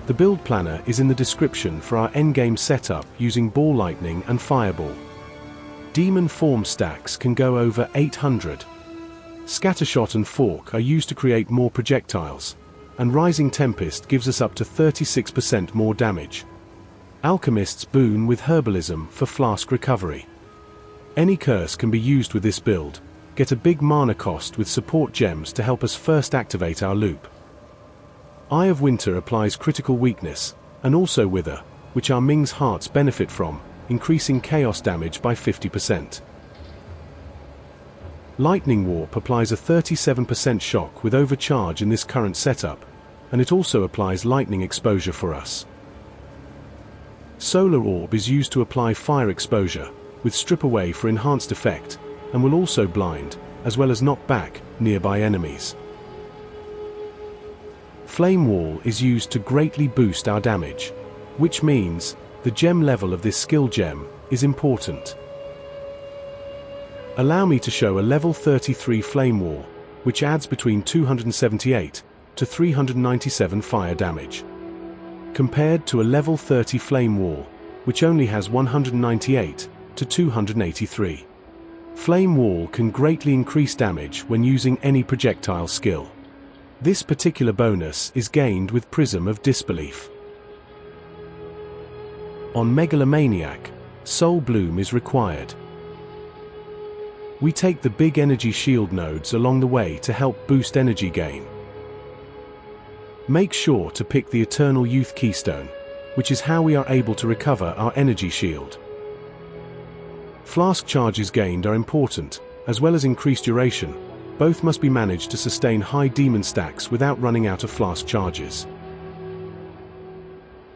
The build planner is in the description for our endgame setup using Ball Lightning and Fireball. Demon Form stacks can go over 800. Scattershot and Fork are used to create more projectiles, and Rising Tempest gives us up to 36% more damage. Alchemist's Boon with Herbalism for Flask Recovery. Any curse can be used with this build. Get a big mana cost with support gems to help us first activate our loop. Eye of Winter applies critical weakness, and also Wither, which our Ming's Hearts benefit from, increasing chaos damage by 50%. Lightning Warp applies a 37% shock with overcharge in this current setup, and it also applies lightning exposure for us. Solar Orb is used to apply fire exposure, with Strip Away for enhanced effect, and will also blind, as well as knock back nearby enemies. Flame Wall is used to greatly boost our damage, which means the gem level of this skill gem is important. Allow me to show a level 33 Flame Wall, which adds between 278 to 397 fire damage, compared to a level 30 Flame Wall, which only has 198 to 283. Flame Wall can greatly increase damage when using any projectile skill. This particular bonus is gained with Prism of Disbelief. On Megalomaniac, Soul Bloom is required. We take the big energy shield nodes along the way to help boost energy gain. Make sure to pick the Eternal Youth Keystone, which is how we are able to recover our energy shield. Flask charges gained are important, as well as increased duration. Both must be managed to sustain high demon stacks without running out of flask charges.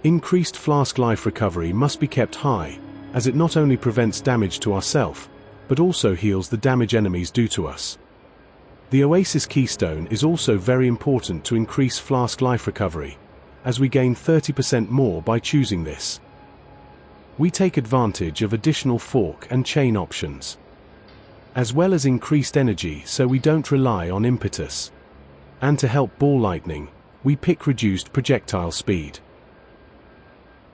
Increased flask life recovery must be kept high, as it not only prevents damage to ourselves, but also heals the damage enemies do to us. The Oasis Keystone is also very important to increase flask life recovery, as we gain 30% more by choosing this. We take advantage of additional fork and chain options, as well as increased energy so we don't rely on impetus. And to help Ball Lightning, we pick reduced projectile speed.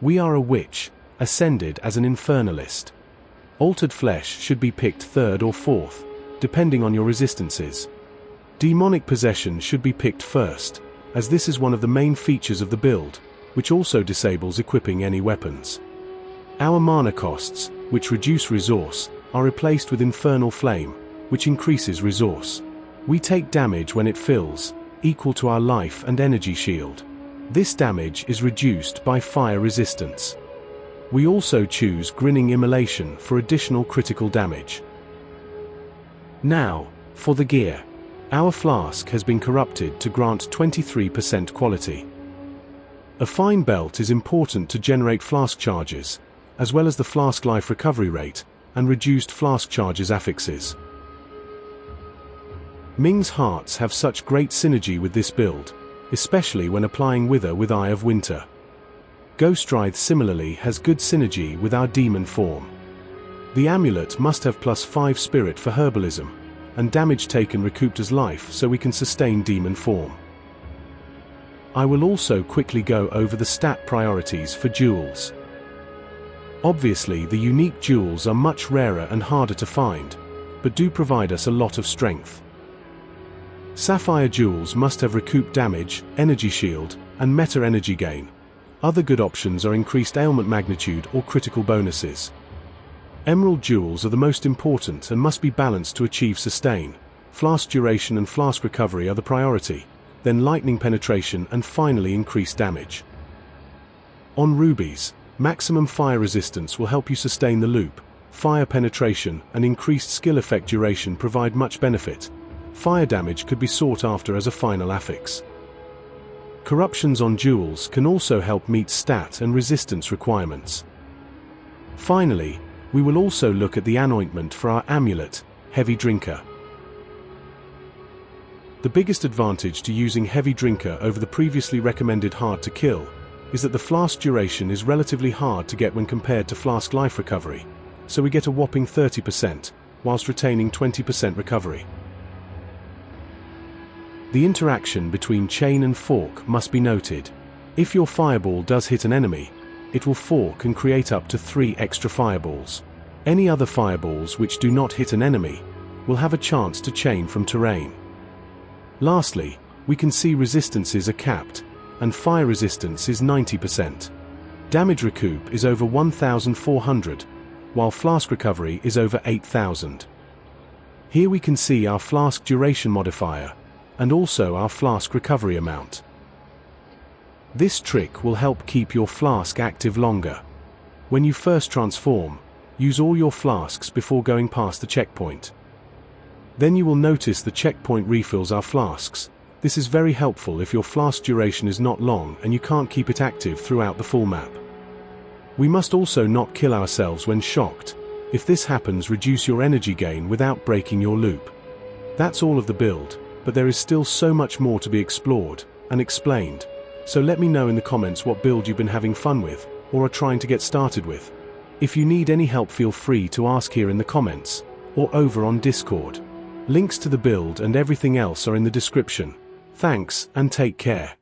We are a witch, ascended as an infernalist. Altered Flesh should be picked 3rd or 4th, depending on your resistances. Demonic Possession should be picked 1st, as this is one of the main features of the build, which also disables equipping any weapons. Our mana costs, which reduce resource, are replaced with Infernal Flame, which increases resource. We take damage when it fills, equal to our life and energy shield. This damage is reduced by fire resistance. We also choose Grinning Immolation for additional critical damage. Now, for the gear. Our flask has been corrupted to grant 23% quality. A fine belt is important to generate flask charges, as well as the flask life recovery rate, and reduced flask charges affixes. Ming's Hearts have such great synergy with this build, especially when applying Wither with Eye of Winter. Ghostride similarly has good synergy with our demon form. The amulet must have +5 spirit for herbalism, and damage taken recouped as life so we can sustain demon form. I will also quickly go over the stat priorities for jewels. Obviously the unique jewels are much rarer and harder to find, but do provide us a lot of strength. Sapphire jewels must have recoup damage, energy shield, and meta energy gain. Other good options are increased ailment magnitude or critical bonuses. Emerald jewels are the most important and must be balanced to achieve sustain. Flask duration and flask recovery are the priority, then lightning penetration and finally increased damage. On rubies, maximum fire resistance will help you sustain the loop. Fire penetration and increased skill effect duration provide much benefit. Fire damage could be sought after as a final affix. Corruptions on jewels can also help meet stat and resistance requirements. Finally, we will also look at the Annointment for our amulet, Heavy Drinker. The biggest advantage to using Heavy Drinker over the previously recommended Hard to Kill is that the flask duration is relatively hard to get when compared to flask life recovery, so we get a whopping 30%, whilst retaining 20% recovery. The interaction between chain and fork must be noted. If your fireball does hit an enemy, it will fork and create up to 3 extra fireballs. Any other fireballs which do not hit an enemy will have a chance to chain from terrain. Lastly, we can see resistances are capped, and fire resistance is 90%. Damage recoup is over 1,400, while Flask Recovery is over 8,000. Here we can see our Flask Duration modifier, and also our Flask Recovery amount. This trick will help keep your flask active longer. When you first transform, use all your flasks before going past the checkpoint. Then you will notice the checkpoint refills our flasks. This is very helpful if your flask duration is not long and you can't keep it active throughout the full map. We must also not kill ourselves when shocked. If this happens, reduce your energy gain without breaking your loop. That's all of the build, but there is still so much more to be explored and explained. So let me know in the comments what build you've been having fun with, or are trying to get started with. If you need any help, feel free to ask here in the comments, or over on Discord. Links to the build and everything else are in the description. Thanks, and take care.